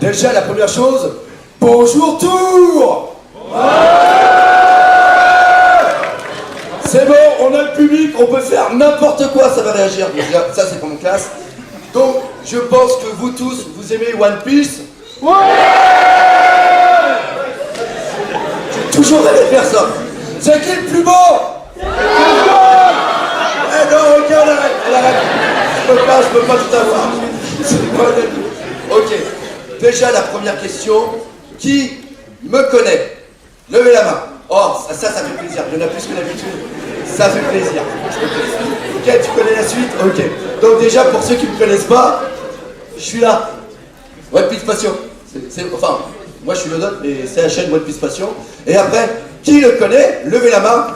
Déjà, la première chose, bonjour Tours. C'est bon, on a le public, on peut faire n'importe quoi, ça va réagir. Déjà, ça c'est pour mon classe. Donc, je pense que vous tous, vous aimez One Piece. Ouais. J'ai toujours rêvé de faire ça. C'est qui le plus beau? Eh non, ok, on arrête. Je peux pas tout avoir. C'est pas le... Ok. Déjà, la première question. Qui me connaît? Levez la main. Oh, ça fait plaisir. Il y en a plus que d'habitude. Ça fait plaisir. Ok, tu connais la suite? Ok. Donc déjà, pour ceux qui ne me connaissent pas, je suis là. One Piece Passion. Enfin, moi je suis le doc, mais c'est la chaîne One Piece Passion. Et après, qui le connaît? Levez la main.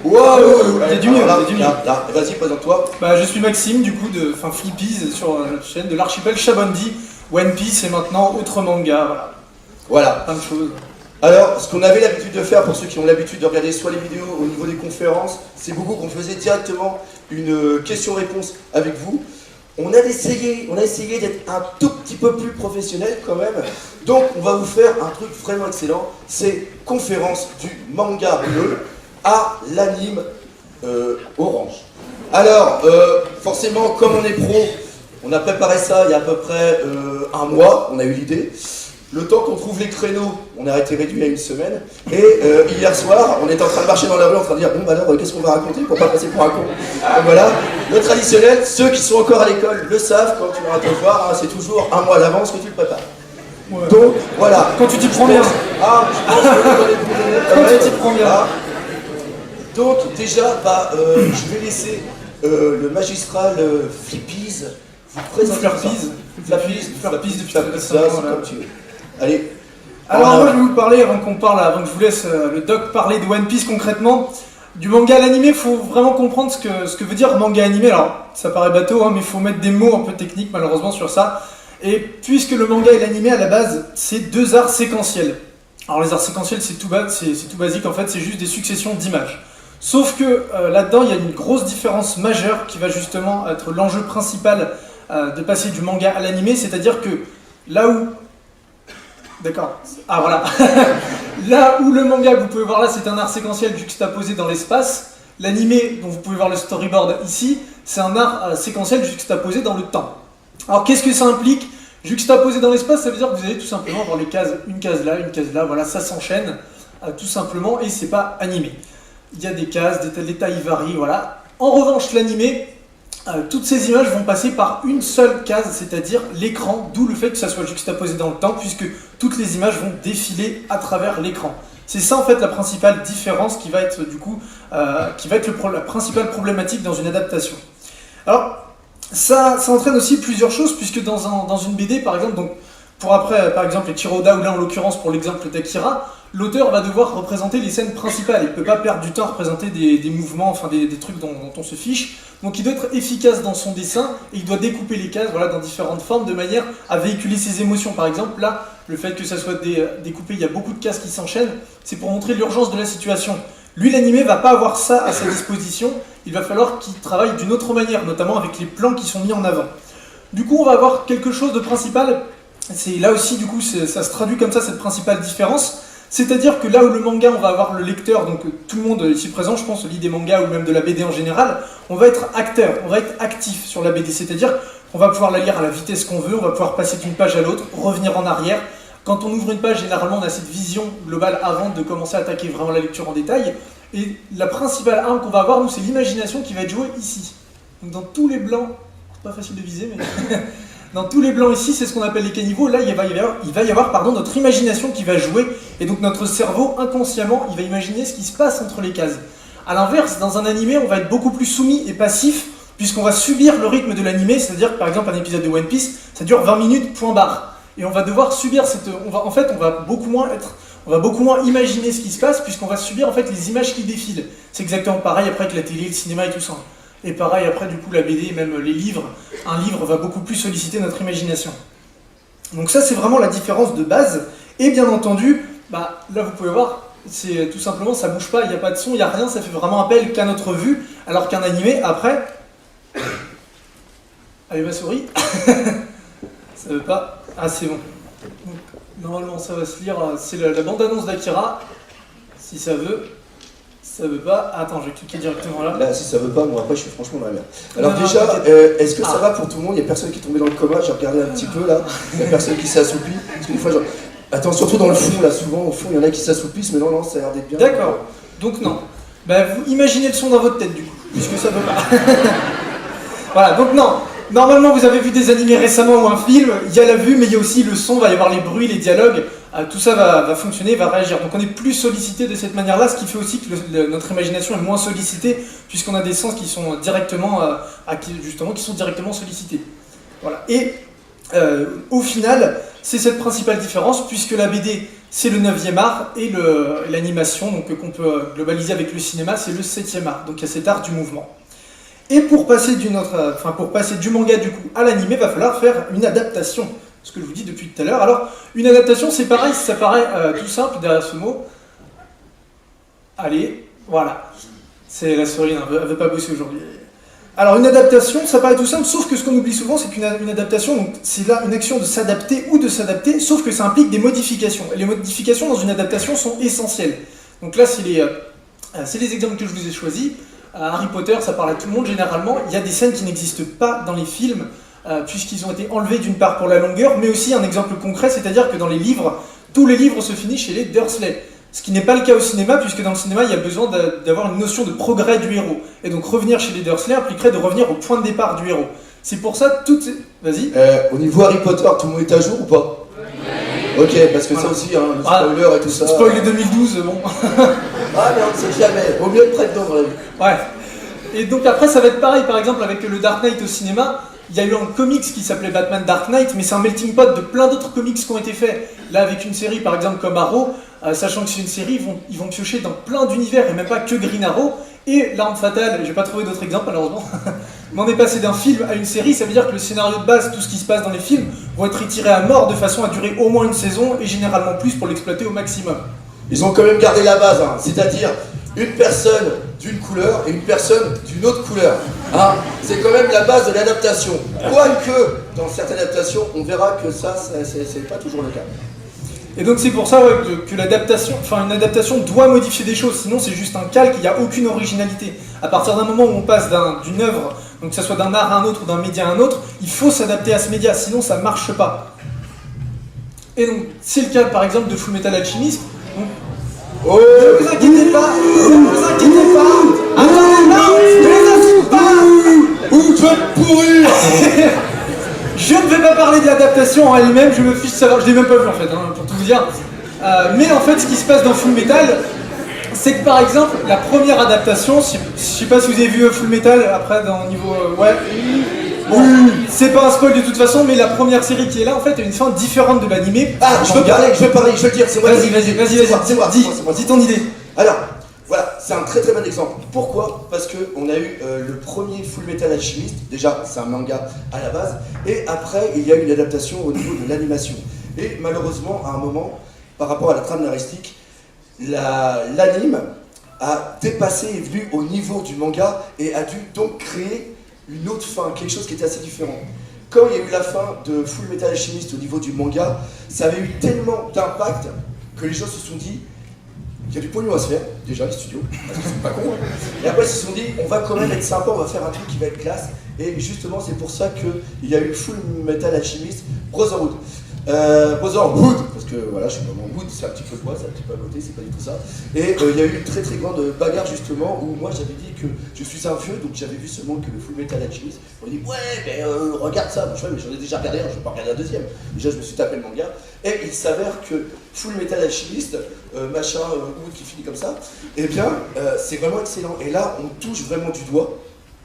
Wow, c'est du mieux, là, c'est du mieux. Là. Vas-y, présente-toi. Je suis Maxime, du coup, de Flippies sur la chaîne de l'archipel Shabondi. One Piece et maintenant autre manga, Voilà. Plein de choses. Alors, ce qu'on avait l'habitude de faire, pour ceux qui ont l'habitude de regarder soit les vidéos au niveau des conférences, c'est beaucoup qu'on faisait directement une question-réponse avec vous. On a essayé d'être un tout petit peu plus professionnel quand même. Donc, on va vous faire un truc vraiment excellent. C'est conférence du manga bleu à l'anime orange. Alors, forcément, comme on est pro, on a préparé ça il y a à peu près un mois, on a eu l'idée. Le temps qu'on trouve les créneaux, on a été réduit à une semaine. Et hier soir, on était en train de marcher dans la rue en train de dire bon bah alors qu'est-ce qu'on va raconter pour pas passer pour un con. Donc voilà, le traditionnel, ceux qui sont encore à l'école le savent, quand tu vas te voir, hein, c'est toujours un mois à l'avance que tu le prépares. Ouais. Donc voilà. Quand tu t'y prends bien. Je pense que quand tu t'y prends bien. Donc déjà, je vais laisser le magistral Flippies vous présenter Flippies depuis ça, récemment. comme tu veux. Allez. Alors moi je vais vous parler, avant que je vous laisse le doc parler de One Piece concrètement, du manga à l'animé. Il faut vraiment comprendre ce que veut dire manga animé. Alors ça paraît bateau, hein, mais il faut mettre des mots un peu techniques malheureusement sur ça. Et puisque le manga et l'animé à la base, c'est deux arts séquentiels. Alors les arts séquentiels c'est tout basique en fait, c'est juste des successions d'images. Sauf que là-dedans il y a une grosse différence majeure qui va justement être l'enjeu principal de passer du manga à l'animé, c'est-à-dire que là où... D'accord. Ah voilà. Là où le manga que vous pouvez voir là, c'est un art séquentiel juxtaposé dans l'espace. L'animé, dont vous pouvez voir le storyboard ici, c'est un art séquentiel juxtaposé dans le temps. Alors qu'est-ce que ça implique? Juxtaposé dans l'espace, ça veut dire que vous allez tout simplement avoir les cases, une case là, voilà, ça s'enchaîne tout simplement et c'est pas animé. Il y a des cases, les tailles varient, voilà. En revanche, l'animé, toutes ces images vont passer par une seule case, c'est-à-dire l'écran, d'où le fait que ça soit juxtaposé dans le temps, puisque toutes les images vont défiler à travers l'écran. C'est ça en fait la principale différence qui va être du coup, la principale problématique dans une adaptation. Alors, ça entraîne aussi plusieurs choses, puisque dans une BD par exemple, donc pour après par exemple les Kuroda, ou là en l'occurrence pour l'exemple d'Akira, l'auteur va devoir représenter les scènes principales, il ne peut pas perdre du temps à représenter des mouvements, enfin des trucs dont on se fiche. Donc il doit être efficace dans son dessin, et il doit découper les cases dans différentes formes, de manière à véhiculer ses émotions. Par exemple, là, le fait que ça soit découpé, il y a beaucoup de cases qui s'enchaînent, c'est pour montrer l'urgence de la situation. Lui, l'animé va pas avoir ça à sa disposition, il va falloir qu'il travaille d'une autre manière, notamment avec les plans qui sont mis en avant. Du coup, on va avoir quelque chose de principal, c'est là aussi, du coup, ça se traduit comme ça, cette principale différence. C'est-à-dire que là où le manga, on va avoir le lecteur, donc tout le monde ici présent, je pense, lit des mangas ou même de la BD en général, on va être acteur, on va être actif sur la BD, c'est-à-dire qu'on va pouvoir la lire à la vitesse qu'on veut, on va pouvoir passer d'une page à l'autre, revenir en arrière. Quand on ouvre une page, généralement, on a cette vision globale avant de commencer à attaquer vraiment la lecture en détail. Et la principale arme qu'on va avoir, nous, c'est l'imagination qui va être jouée ici. Donc dans tous les blancs, c'est pas facile de viser, mais... Dans tous les blancs ici, c'est ce qu'on appelle les caniveaux. Là, il va y avoir notre imagination qui va jouer. Et donc notre cerveau, inconsciemment, il va imaginer ce qui se passe entre les cases. A l'inverse, dans un animé, on va être beaucoup plus soumis et passif, puisqu'on va subir le rythme de l'animé. C'est-à-dire que par exemple, un épisode de One Piece, ça dure 20 minutes, point barre. Et on va devoir subir on va beaucoup moins imaginer ce qui se passe, puisqu'on va subir en fait les images qui défilent. C'est exactement pareil après avec la télé, le cinéma et tout ça. Et pareil après du coup la BD, même les livres, un livre va beaucoup plus solliciter notre imagination. Donc ça c'est vraiment la différence de base, et bien entendu, là vous pouvez voir, c'est tout simplement ça bouge pas, il n'y a pas de son, il n'y a rien, ça fait vraiment appel qu'à notre vue, alors qu'un animé après... Allez ma souris Ça veut pas? Ah, c'est bon. Donc, normalement, ça va se lire. C'est la bande-annonce d'Akira. Si ça veut. Ça veut pas. Attends, je vais cliquer directement là. Là, si ça veut pas, moi après, je suis franchement dans la merde. Alors, Non, déjà, t'inquiète. est-ce que ça va pour tout le monde? Il y a personne qui est tombé dans le coma, j'ai regardé un petit peu là. Il y a personne qui s'assoupit. Parce que des fois, genre. Attends, surtout dans le fond, là, souvent, au fond, il y en a qui s'assoupissent, mais non, ça a l'air d'être bien. D'accord. Donc, non. Bah, vous imaginez le son dans votre tête, du coup, puisque ça veut pas. Voilà, donc non. Normalement, vous avez vu des animés récemment ou un film, il y a la vue, mais il y a aussi le son, il va y avoir les bruits, les dialogues, tout ça va fonctionner, va réagir. Donc on est plus sollicité de cette manière-là, ce qui fait aussi que notre imagination est moins sollicitée, puisqu'on a des sens qui sont directement, qui sont directement sollicités. Voilà. Et au final, c'est cette principale différence, puisque la BD, c'est le 9e art, et l'animation, donc qu'on peut globaliser avec le cinéma, c'est le 7e art. Donc il y a cet art du mouvement. Et pour passer du manga du coup à l'anime, va falloir faire une adaptation. Ce que je vous dis depuis tout à l'heure. Alors, une adaptation, c'est pareil, ça paraît tout simple derrière ce mot. Allez, voilà. C'est la souris, elle veut pas bosser aujourd'hui. Alors, une adaptation, ça paraît tout simple, sauf que ce qu'on oublie souvent, c'est qu'une adaptation, donc c'est là une action de s'adapter ou de s'adapter, sauf que ça implique des modifications. Et les modifications dans une adaptation sont essentielles. Donc là, c'est les exemples que je vous ai choisis. Harry Potter, ça parle à tout le monde généralement. Il y a des scènes qui n'existent pas dans les films, puisqu'ils ont été enlevés d'une part pour la longueur, mais aussi un exemple concret, c'est-à-dire que dans les livres, tous les livres se finissent chez les Dursley. Ce qui n'est pas le cas au cinéma, puisque dans le cinéma, il y a besoin d'avoir une notion de progrès du héros. Et donc revenir chez les Dursley impliquerait de revenir au point de départ du héros. C'est pour ça, Vas-y. Au niveau Harry Potter, tout le monde est à jour ou pas? Ok, parce que voilà. Ça aussi, hein, le spoiler et tout ça. Spoiler 2012, bon. Ah mais on ne sait jamais, vaut mieux être prêt dedans dans la vie. Ouais. Et donc après ça va être pareil, par exemple avec le Dark Knight au cinéma, il y a eu un comics qui s'appelait Batman Dark Knight, mais c'est un melting pot de plein d'autres comics qui ont été faits. Là avec une série par exemple comme Arrow, sachant que c'est une série, ils vont piocher dans plein d'univers et même pas que Green Arrow. Et L'Arme Fatale, j'ai pas trouvé d'autres exemples malheureusement, mais on est passé d'un film à une série, ça veut dire que le scénario de base, tout ce qui se passe dans les films, vont être étirés à mort de façon à durer au moins une saison et généralement plus pour l'exploiter au maximum. Ils ont quand même gardé la base, hein, c'est-à-dire une personne d'une couleur et une personne d'une autre couleur. Hein. C'est quand même la base de l'adaptation. Quoique, dans certaines adaptations, on verra que ça c'est pas toujours le cas. Et donc c'est pour ça que une adaptation doit modifier des choses, sinon c'est juste un calque, il n'y a aucune originalité. À partir d'un moment où on passe d'une œuvre, donc que ce soit d'un art à un autre ou d'un média à un autre, il faut s'adapter à ce média, sinon ça ne marche pas. Et donc c'est le cas par exemple de Fullmetal Alchemist. Oh, ne vous inquiétez pas, attendez, non, ne les insulte pas. Vous faites pourrir. Je ne vais pas parler de l'adaptation en elle-même, je me fiche de savoir, je l'ai même pas vu en fait, hein, pour tout vous dire. Mais en fait, ce qui se passe dans Fullmetal, c'est que par exemple, la première adaptation, je sais pas si vous avez vu Fullmetal après dans le niveau... ouais. Bon, c'est pas un spoil de toute façon, mais la première série qui est là, en fait, a une fin différente de l'animé. Ah, je veux le dire, c'est moi. Vas-y, dis ton idée. Alors, voilà, c'est un très très bon exemple. Pourquoi? Parce qu'on a eu le premier Fullmetal Alchemist, déjà c'est un manga à la base, et après il y a eu une adaptation au niveau de l'animation. Et malheureusement, à un moment, par rapport à la trame narrative, l'anime a dépassé et venu au niveau du manga et a dû donc créer une autre fin, quelque chose qui était assez différent. Quand il y a eu la fin de Fullmetal Alchemist au niveau du manga, ça avait eu tellement d'impact que les gens se sont dit il y a du pognon à se faire, déjà les studios, parce qu'ils sont pas cons. Hein. Et après ils se sont dit on va quand même être sympa, on va faire un truc qui va être classe. Et justement c'est pour ça qu'il y a eu Fullmetal Alchemist Brotherhood. Brotherhood, parce que voilà, je suis vraiment Wood, c'est un petit peu quoi, c'est un petit peu à côté, c'est pas du tout ça. Et il y a eu une très très grande bagarre justement où moi j'avais dit que je suis un vieux, donc j'avais vu seulement que le Fullmetal Alchemist. On m'a dit ouais, mais regarde ça, je mais j'en ai déjà regardé un, je vais pas regarder un deuxième. Déjà je me suis tapé le manga. Et il s'avère que Fullmetal Alchemist, machin, Wood qui finit comme ça, eh bien c'est vraiment excellent. Et là on touche vraiment du doigt,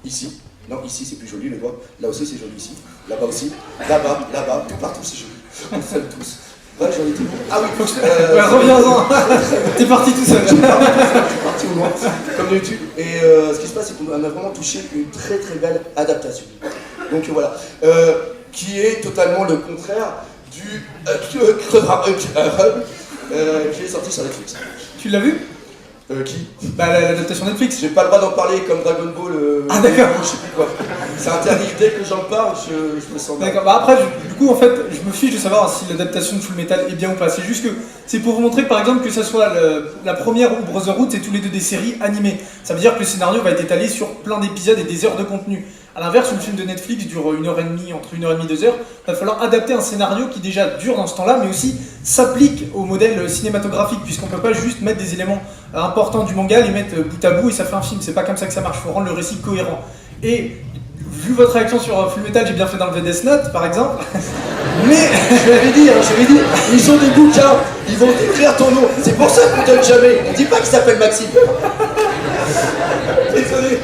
ici. Non, ici c'est plus joli le doigt, là aussi c'est joli ici, là-bas aussi, là-bas, tout partout c'est joli. On s'aime tous. Ouais, j'en étais bon. Ah oui, reviens-en. T'es parti tout seul. Je suis parti au loin, comme d'habitude. Et ce qui se passe, c'est qu'on a vraiment touché une très très belle adaptation. Donc voilà. Qui est totalement le contraire du qui est sorti sur Netflix. Tu l'as vu? Qui? Bah l'adaptation Netflix. J'ai pas le droit d'en parler comme Dragon Ball, Ah d'accord. je sais plus quoi. C'est interdit, dès que j'en parle, je me sens mal. D'accord, bah après, du coup, en fait, je me fiche de savoir si l'adaptation de Full Metal est bien ou pas. C'est juste que c'est pour vous montrer, par exemple, que ça soit la première ou Brotherhood, c'est tous les deux des séries animées. Ça veut dire que le scénario va être étalé sur plein d'épisodes et des heures de contenu. A l'inverse, où le film de Netflix dure 1h30, entre 1h30 et 2h, va falloir adapter un scénario qui déjà dure dans ce temps-là, mais aussi s'applique au modèle cinématographique, puisqu'on peut pas juste mettre des éléments importants du manga, les mettre bout à bout et ça fait un film. C'est pas comme ça que ça marche, faut rendre le récit cohérent. Et vu votre réaction sur Full Metal, j'ai bien fait d'enlever Death Note, par exemple. Mais je l'avais dit, ils ont des bouquins, ils vont écrire ton nom. C'est pour ça qu'on donne jamais. On dit pas qu'il s'appelle Maxime. Désolé.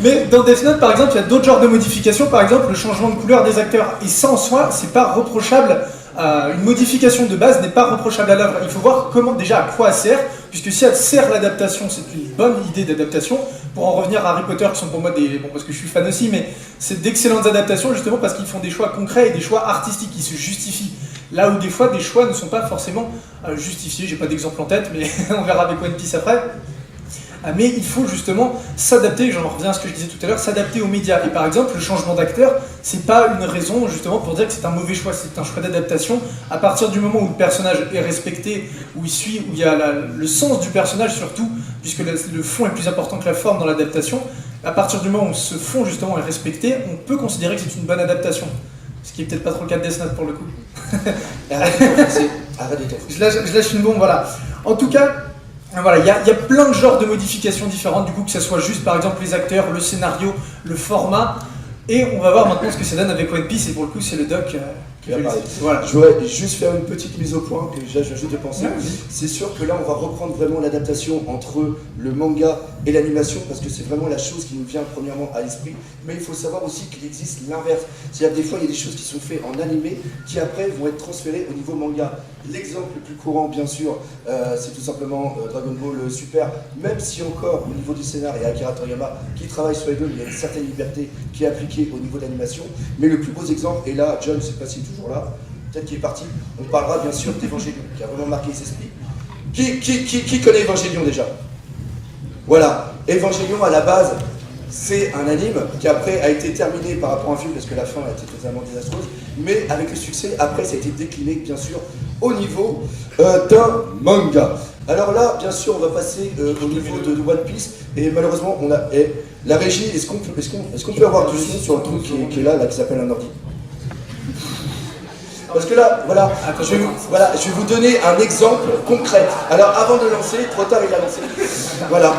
Mais dans Death Note, par exemple, il y a d'autres genres de modifications, par exemple le changement de couleur des acteurs. Et ça en soi, c'est pas reprochable. Une modification de base n'est pas reprochable à l'œuvre. Il faut voir comment, déjà, à quoi elle sert, puisque si elle sert l'adaptation, c'est une bonne idée d'adaptation. Pour en revenir à Harry Potter, qui sont pour moi des... Bon, parce que je suis fan aussi, mais c'est d'excellentes adaptations, justement parce qu'ils font des choix concrets et des choix artistiques qui se justifient. Là où des fois, des choix ne sont pas forcément justifiés. J'ai pas d'exemple en tête, mais on verra avec One Piece après. Mais il faut justement s'adapter, j'en reviens à ce que je disais tout à l'heure, s'adapter aux médias. Et par exemple, le changement d'acteur, c'est pas une raison justement pour dire que c'est un mauvais choix, c'est un choix d'adaptation. À partir du moment où le personnage est respecté, où il suit, où il y a le sens du personnage surtout, puisque le fond est plus important que la forme dans l'adaptation, à partir du moment où ce fond justement est respecté, on peut considérer que c'est une bonne adaptation. Ce qui est peut-être pas trop le cas de Death Note pour le coup. Arrête de t'enfoncer. Je lâche une bombe, voilà. En tout cas, voilà, il y a plein de genres de modifications différentes, du coup, que ce soit juste par exemple les acteurs, le scénario, le format. Et on va voir maintenant ce que ça donne avec One Piece, et pour le coup, c'est le doc qui va parler. Voilà. Je voudrais juste faire une petite mise au point que j'ajoute de penser. C'est sûr que là, on va reprendre vraiment l'adaptation entre le manga et l'animation, parce que c'est vraiment la chose qui nous vient premièrement à l'esprit. Mais il faut savoir aussi qu'il existe l'inverse. C'est-à-dire des fois, il y a des choses qui sont faites en animé, qui après vont être transférées au niveau manga. L'exemple le plus courant, bien sûr, c'est tout simplement Dragon Ball Super, même si encore, au niveau du scénar, il y a Akira Toriyama qui travaille sur les deux, il y a une certaine liberté qui est appliquée au niveau de l'animation. Mais le plus beau exemple, et là, John, je ne sais pas s'il est toujours là, peut-être qu'il est parti, on parlera bien sûr d'Evangelion, qui a vraiment marqué les esprits. Qui connaît Evangelion déjà? Voilà, Evangelion à la base, c'est un anime qui après a été terminé par rapport à un film parce que la fin a été totalement désastreuse, mais avec le succès, après ça a été décliné bien sûr au niveau d'un manga. Alors là, bien sûr, on va passer au niveau de One Piece, et malheureusement, on a la régie. Est-ce qu'on peut avoir du son sur le truc qui est là, qui s'appelle un ordi? Parce que là, voilà, je vais vous donner un exemple concret. Alors avant de lancer, trop tard il a lancé. Voilà.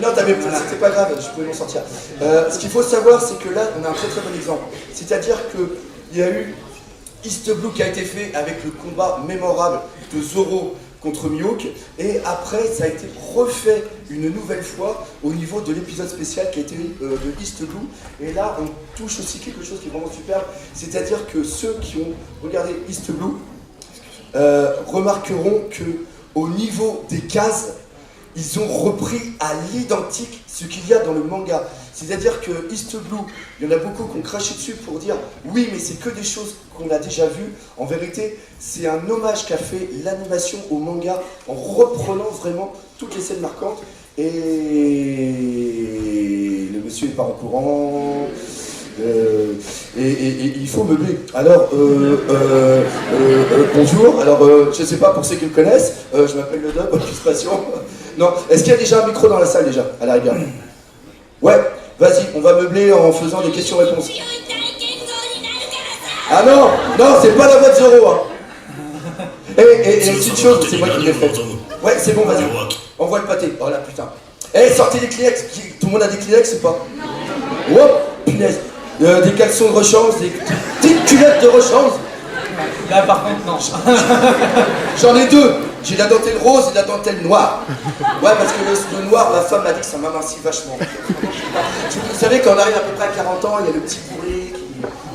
Non, c'était pas grave, je pouvais m'en sortir. Ce qu'il faut savoir, c'est que là, on a un très très bon exemple. C'est-à-dire qu'il y a eu East Blue qui a été fait avec le combat mémorable de Zoro contre Mihawk, et après ça a été refait une nouvelle fois au niveau de l'épisode spécial qui a été de East Blue, et là on touche aussi quelque chose qui est vraiment superbe, c'est-à-dire que ceux qui ont regardé East Blue remarqueront que au niveau des cases, ils ont repris à l'identique ce qu'il y a dans le manga. C'est-à-dire que East Blue, il y en a beaucoup qui ont craché dessus pour dire oui, mais c'est que des choses qu'on a déjà vues. En vérité, c'est un hommage qu'a fait l'animation au manga en reprenant vraiment toutes les scènes marquantes. Et le monsieur n'est pas en courant. Et il faut meubler. Alors, bonjour. Alors, je ne sais pas pour ceux qui me connaissent, je m'appelle le Dub, Patient. Non, est-ce qu'il y a déjà un micro dans la salle déjà, à la rigueur? Ouais, vas-y, on va meubler en faisant des questions-réponses. Ah non, non, c'est pas la voix de Zoro. Hein. Et une petite chose, c'est moi qui l'ai fait. Ouais, c'est bon, vas-y. Envoie le pâté. Oh là, putain. Sortez les Kleenex. Tout le monde a des Kleenex ou pas? Hop, punaise. Des caleçons de rechange, des petites culottes de rechange. Là, par contre, non. J'en ai deux. J'ai la dentelle rose et la dentelle noire. Ouais, parce que le noir, ma femme m'a dit que ça m'amincit vachement. Vous savez, quand on arrive à peu près à 40 ans, il y a le petit bourré qui...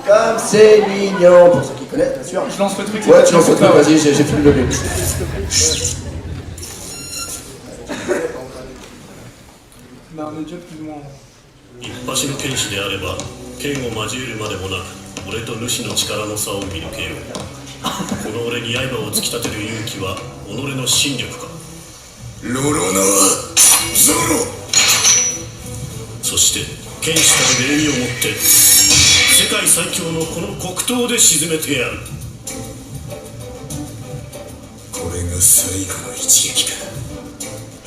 Comme c'est mignon, pour ceux qui connaissent, bien sûr. Je lance le truc. Ouais, tu lances le truc, vas-y, j'ai fait le lever. 一発の剣士であれば剣を交えるまでもなく俺と主の力の差を見抜けようこの俺に刃を突き立てる勇気は己の心力かロロナはゾロ。そして剣士たる礼儀をもって世界最強のこの黒刀で沈めてやる。これが最後の一撃か。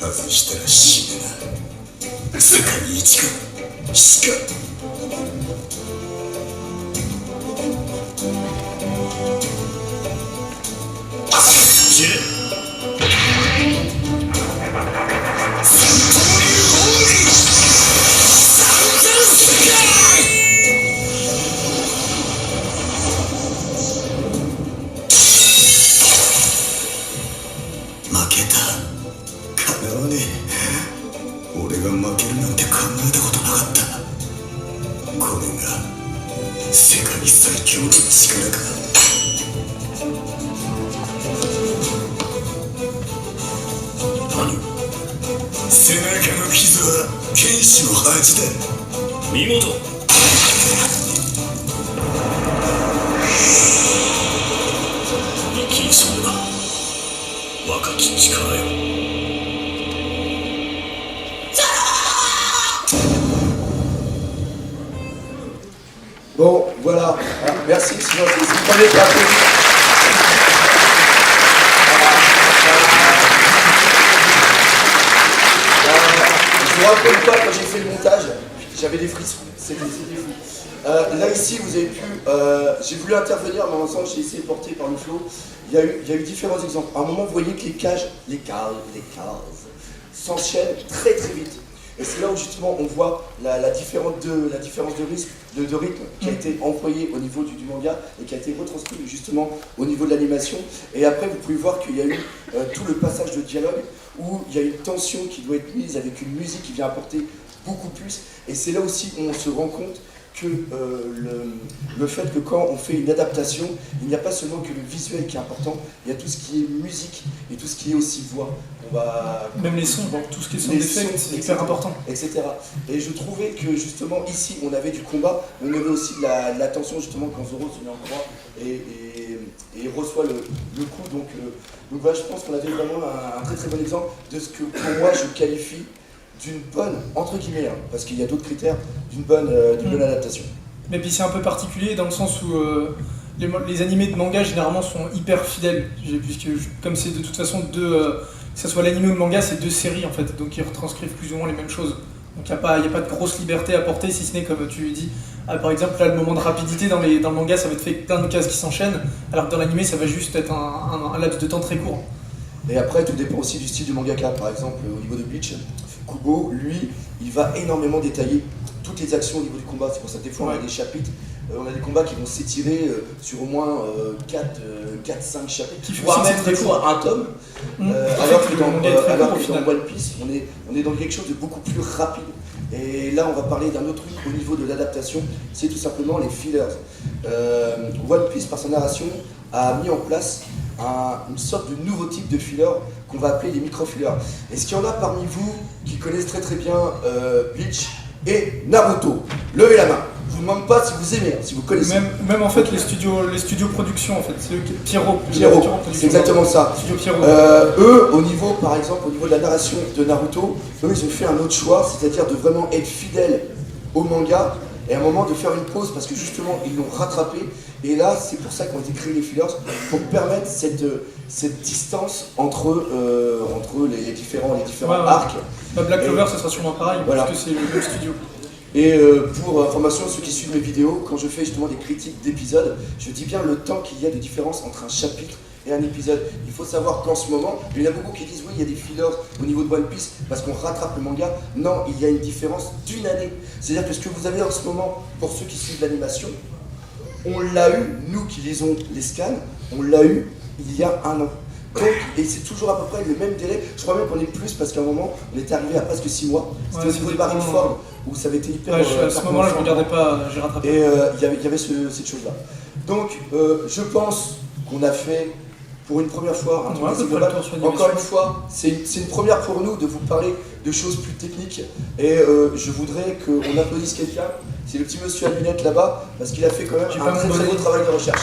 外したら死ぬな。世界一か死か。知れ。負けた。かなわねえ。俺が負けるなんて考えたことなかった。これが世界最強の力か。何？背中の傷は剣士の恥だ。見事。生き急ぐな、若き力よ。Bon, voilà. Ah, merci, sinon c'est le premier plateau. Je vous rappelle pas, quand j'ai fait le montage, j'avais des frissons. C'était fou. Là ici, vous avez pu, j'ai voulu intervenir, mais ensemble j'ai essayé de porter par le flow. Il y a eu différents exemples. À un moment, vous voyez que les cases s'enchaînent très très vite. Et c'est là où justement on voit la différence de rythme qui a été employée au niveau du manga et qui a été retranscrit justement au niveau de l'animation. Et après vous pouvez voir qu'il y a eu tout le passage de dialogue où il y a une tension qui doit être mise avec une musique qui vient apporter beaucoup plus. Et c'est là aussi où on se rend compte que le fait que quand on fait une adaptation, il n'y a pas seulement que le visuel qui est important, il y a tout ce qui est musique et tout ce qui est aussi voix. Même les sons, tout ce qui est son d'effet, c'est hyper important. Etc. Et je trouvais que justement ici on avait du combat, mais on avait aussi de la tension justement quand Zoro se met en croix et reçoit le coup. Donc voilà, je pense qu'on avait vraiment un très très bon exemple de ce que pour moi je qualifie d'une bonne, entre guillemets, hein, parce qu'il y a d'autres critères, d'une bonne adaptation. Mais puis c'est un peu particulier dans le sens où les animés de manga généralement sont hyper fidèles, puisque comme c'est de toute façon que ce soit l'anime ou le manga, c'est deux séries en fait, donc ils retranscrivent plus ou moins les mêmes choses. Donc il n'y a pas de grosse liberté à porter, si ce n'est comme tu dis. Par exemple, là, le moment de rapidité dans le manga, ça va être fait plein de cases qui s'enchaînent, alors que dans l'animé, ça va juste être un laps de temps très court. Et après, tout dépend aussi du style du mangaka. Par exemple, au niveau de Bleach, Kubo, lui, il va énormément détailler toutes les actions au niveau du combat. C'est pour ça que des fois, on a des chapitres, on a des combats qui vont s'étirer sur au moins 4-5 chapitres, voire même des fois un tome. Alors que dans One Piece, on est dans quelque chose de beaucoup plus rapide. Et là, on va parler d'un autre truc au niveau de l'adaptation, c'est tout simplement les fillers. One Piece, par sa narration, a mis en place une sorte de nouveau type de filler qu'on va appeler les micro-fillers. Est-ce qu'il y en a parmi vous qui connaissent très très bien Bleach et Naruto? Levez la main. Je vous demande pas si vous aimez, si vous connaissez. Même en fait les studios production en fait, c'est Pierrot, c'est exactement ça. Eux, au niveau de la narration de Naruto, eux ils ont fait un autre choix, c'est-à-dire de vraiment être fidèles au manga et à un moment de faire une pause parce que justement ils l'ont rattrapé. Et là, c'est pour ça qu'ont été créés les fillers, pour permettre cette distance entre les différents arcs. Black Clover, ça sera sûrement pareil, voilà. Parce que c'est le même studio. Et pour information, ceux qui suivent mes vidéos, quand je fais justement des critiques d'épisodes, je dis bien le temps qu'il y a de différence entre un chapitre et un épisode. Il faut savoir qu'en ce moment, il y en a beaucoup qui disent oui, il y a des fillers au niveau de One Piece parce qu'on rattrape le manga. Non, il y a une différence d'une année. C'est-à-dire que ce que vous avez en ce moment, pour ceux qui suivent l'animation, on l'a eu, nous qui lisons les scans, on l'a eu il y a un an. Donc, et c'est toujours à peu près le même délai. Je crois même qu'on est plus parce qu'à un moment, on était arrivé à presque 6 mois. C'était au niveau de Marineford où ça avait été hyper. À ce moment-là, je ne regardais pas, j'ai rattrapé. Et il y avait cette chose-là. Donc, je pense qu'on a fait pour une première fois un truc global. Encore une fois, c'est une première pour nous de vous parler de choses plus techniques. Et je voudrais qu'on applaudisse quelqu'un. C'est le petit monsieur à lunettes là-bas parce qu'il a fait quand même un très très beau travail de recherche.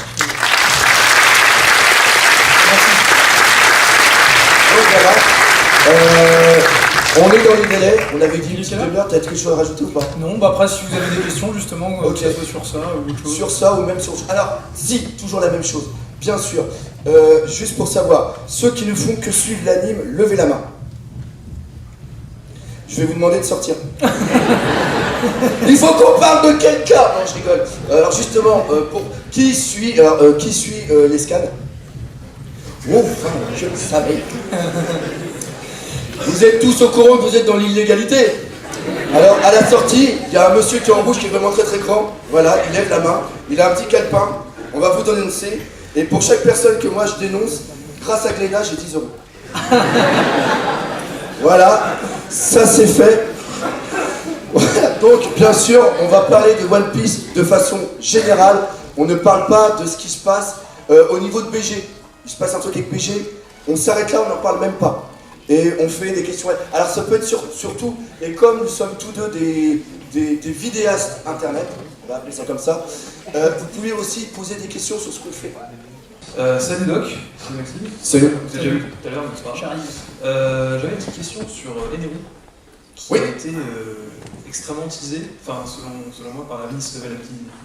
Donc voilà, On est dans les délais, on avait dit Il est une petite quelle heure demi-heure, t'as quelque chose à rajouter ou pas? Non, bah après, si vous avez des questions, justement, Ok. que ce soit sur ça ou autre chose. Sur ça ou même sur... Alors, si, toujours la même chose, bien sûr. Juste pour savoir, ceux qui ne font que suivre l'anime, levez la main. Je vais vous demander de sortir. Il faut qu'on parle de quelqu'un. Non, je rigole. Alors justement, pour qui suit les scans? Oh, je le savais. Vous êtes tous au courant que vous êtes dans l'illégalité. Alors, à la sortie, il y a un monsieur qui est en rouge qui est vraiment très très grand. Voilà, il lève la main, il a un petit calepin. On va vous dénoncer. Et pour chaque personne que moi je dénonce, grâce à Glénat, j'ai 10 euros. Voilà, ça c'est fait. Donc, bien sûr, on va parler de One Piece de façon générale. On ne parle pas de ce qui se passe au niveau de BG. Il se passe un truc avec BG, on s'arrête là, on n'en parle même pas. Et on fait des questions. Alors ça peut être surtout, et comme nous sommes tous deux des vidéastes internet, on va appeler ça comme ça, vous pouvez aussi poser des questions sur ce qu'on fait. Salut Doc, c'est Maxime. Salut. Vous avez déjà vu tout à l'heure, n'est-ce pas? J'arrive. J'avais une petite question sur Eneru, qui Oui. a été extrêmement teasé, enfin selon moi par la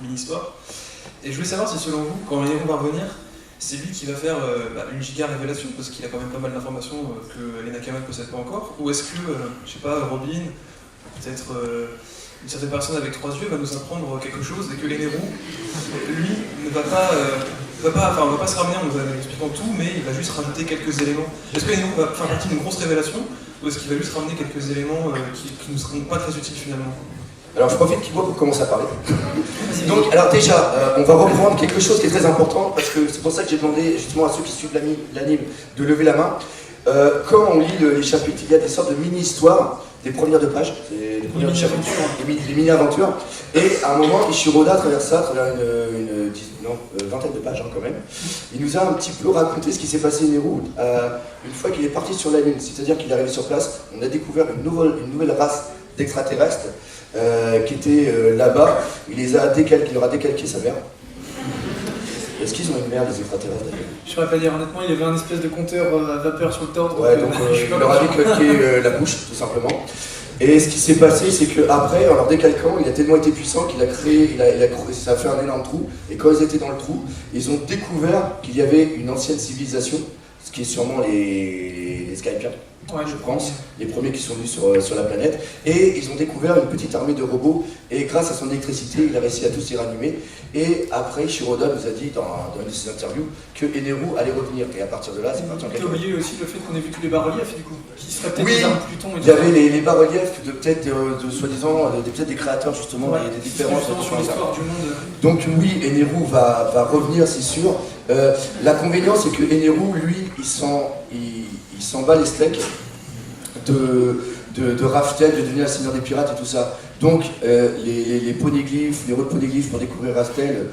mini-histoire. Et je voulais savoir si selon vous, quand Eneru va revenir, c'est lui qui va faire une giga révélation, parce qu'il a quand même pas mal d'informations que les Nakama ne possèdent pas encore, ou est-ce que, je sais pas, Robin, peut-être une certaine personne avec 3 yeux va nous apprendre quelque chose et que Eneru, lui, ne va pas se ramener en nous expliquant tout, mais il va juste rajouter quelques éléments. Est-ce que Eneru va faire partie d'une grosse révélation, ou est-ce qu'il va juste ramener quelques éléments qui ne seront pas très utiles finalement? Alors je profite qu'il voit pour commencer à parler. Donc, alors déjà, on va reprendre quelque chose qui est très important, parce que c'est pour ça que j'ai demandé justement à ceux qui suivent l'anime de lever la main. Quand on lit les chapitres, il y a des sortes de mini-histoires, des premières de pages, des premières chapitres, les mini-aventures. Et à un moment, Ishiroda, à travers une vingtaine de pages quand même, il nous a un petit peu raconté ce qui s'est passé Eneru une fois qu'il est parti sur la Lune. C'est-à-dire qu'il est arrivé sur place, on a découvert une nouvelle race d'extraterrestres qui était là-bas. Il leur a décalqué sa mère. Est-ce qu'ils ont une mère, les extraterrestres d'ailleurs? Je saurais pas dire, honnêtement, il y avait un espèce de compteur à vapeur sur le torse. Ouais, donc il leur a décalqué la bouche, tout simplement. Et ce qui s'est passé, c'est qu'après, en leur décalquant, il a tellement été puissant qu'il a créé, ça a fait un énorme trou. Et quand ils étaient dans le trou, ils ont découvert qu'il y avait une ancienne civilisation, ce qui est sûrement les Skypiens. Ouais, je pense, les premiers qui sont venus sur la planète, et ils ont découvert une petite armée de robots, et grâce à son électricité, il a réussi à tous les ranimer, et après, Shiroda nous a dit dans une de ses interviews que Eneru allait revenir, et à partir de là, c'est parti en J'ai cacahuète. oublié aussi le fait qu'on ait vu tous les bas-reliefs, du coup, qui seraient peut-être Oui, des armes Pluton et il y avait les bas-reliefs de peut-être, soi-disant, peut-être des créateurs justement, Ouais, des différences justement sur l'histoire du monde. Donc oui, Eneru va revenir, c'est sûr. L'inconvénient, c'est que Eneru, lui, il s'en bat les steaks de Raftel, de devenir le seigneur des pirates et tout ça. Donc les poneglyphes, les poneglyphes pour découvrir Raftel,